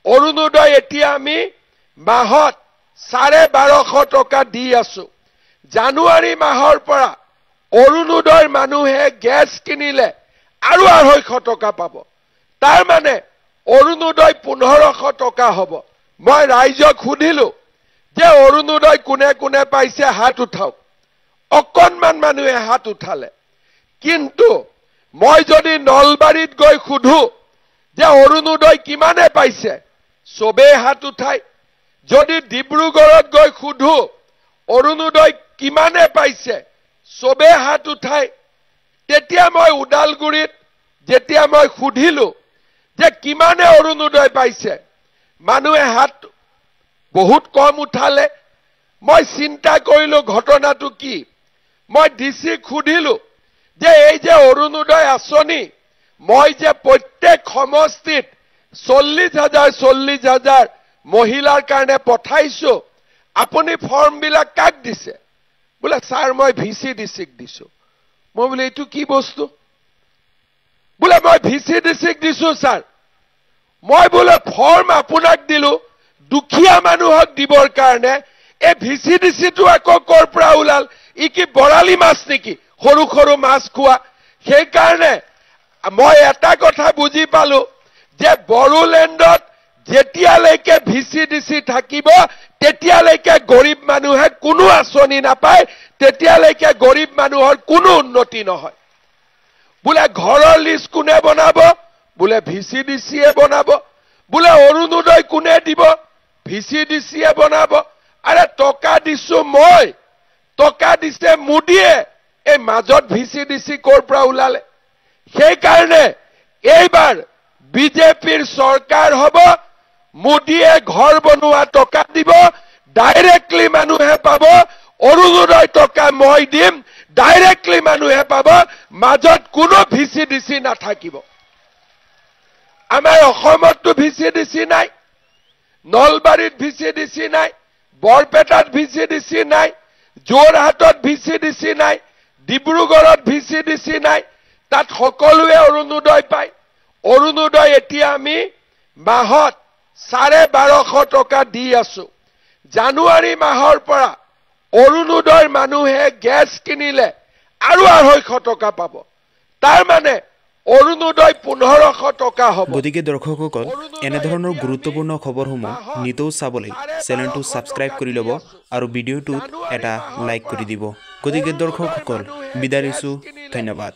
অৰুণোদয় এতিয়া আমি মাহত 1250 টকা দি আছো জানুৱাৰী মাহৰ পৰা অৰুণোদয়ৰ মানুহে গ্যাস কিনিলে আৰু 250 টকা পাব তাৰ মানে অৰুণোদয় 1500 টকা হ'ব মই ৰাইজক সুধিলো যে অৰুণোদয় কোনে কোনে পাইছে হাত উঠাওক অকনমান মানুহে হাত উঠালে কিন্তু মই যদি নলবাৰীত গৈ সুধো যে অৰুণোদয় কিমানে পাইছে সবে হাত উঠাই যদি ডিব্ৰুগড়ত গৈ সুধো অৰুণোদয় কিমানে পাইছে সবে হাত উঠাই তেতিয়া মই উদালগুৰিত যেতিয়া মই সুধিলো যে কিমানে অৰুণোদয় পাইছে মানুহে হাত বহুত কম উঠালে মই চিন্তা কৰিলো ঘটনাটো কি মই ডিসি সুধিলো যে এই যে অৰুণোদয় আঁচনি মই যে প্ৰত্যেক সমষ্টিত 40,000 মহিলাৰ কাৰণে পঠাইছো আপুনি ফৰ্ম বিলাক কাক দিছে বোলে স্যাৰ মই ভিসি ডিসিক দিছো মই বোলে এটো কি বস্তু বোলে মই ভিসি ডিসিক দিছো স্যাৰ মই বোলে ফৰ্ম আপোনাক দিলো দুখিয়া মানুহক দিবৰ কাৰণে এই ভিসি ডিসিটো আকৌ কৰ পৰা ওলাল ই কি বৰালি মাছ নেকি সৰু সৰু মাছ খোৱা সেই কাৰণে মই এটা কথা বুজি পালো যে বড়োলেণ্ডত যেতিয়ালৈকে ভিসি ডিসি থাকিব তেতিয়ালৈকে গৰীব মানুহে কোনো আঁচনি নাপায় তেতিয়ালৈকে গৰীব মানুহৰ কোনো উন্নতি নহয় বোলে ঘৰৰ লিষ্ট কোনে বনাব বোলে ভিসি ডিসিয়ে বনাব বোলে অৰুণোদয় কোনে দিব ভিসি ডিসিয়ে বনাব আৰে টকা দিছো মই টকা দিছে মোদীয়ে এই মাজত ভিসি ডিসি কৰ পৰা ওলালে সেই কাৰণে এইবাৰ বিজেপিৰ চৰকাৰ হ'ব মোদীয়ে ঘৰ বনোৱা টকা দিব ডাইৰেক্টলি মানুহে পাব অৰুণোদয় টকা মই দিম ডাইৰেক্টলি মানুহে পাব মাজত কোনো ভিসি ডিসি নাথাকিব আমাৰ অসমতটো ভিসি ডিসি নাই নলবাৰীত ভিসি ডিসি নাই বৰপেটাত ভিসি ডিসি নাই যোৰহাটত ভিসি ডিসি নাই ডিব্ৰুগড়ত ভিসি ডিসি নাই তাত সকলোৱে অৰুণোদয় পায় অৰুণোদয় এতিয়া আমি মাহত 1250 টকা দি আছো জানুৱাৰী মাহৰ পৰা অৰুণোদয়ৰ মানুহে গ্যাস কিনিলে আৰু 250 টকা পাব তাৰ মানে অৰুণোদয় 1500 টকা হ'ব গতিকে দৰ্শকসকল এনে ধৰণৰ গুৰুত্বপূৰ্ণ খবৰসমূহ নিতৌ চাবলৈ চেনেলটো সাবস্ক্ৰাইব কৰি ল'ব আৰু ভিডিঅ'টোত এটা লাইক কৰি দিব গতিকে দৰ্শকসকল বিদায় লৈছো ধন্যবাদ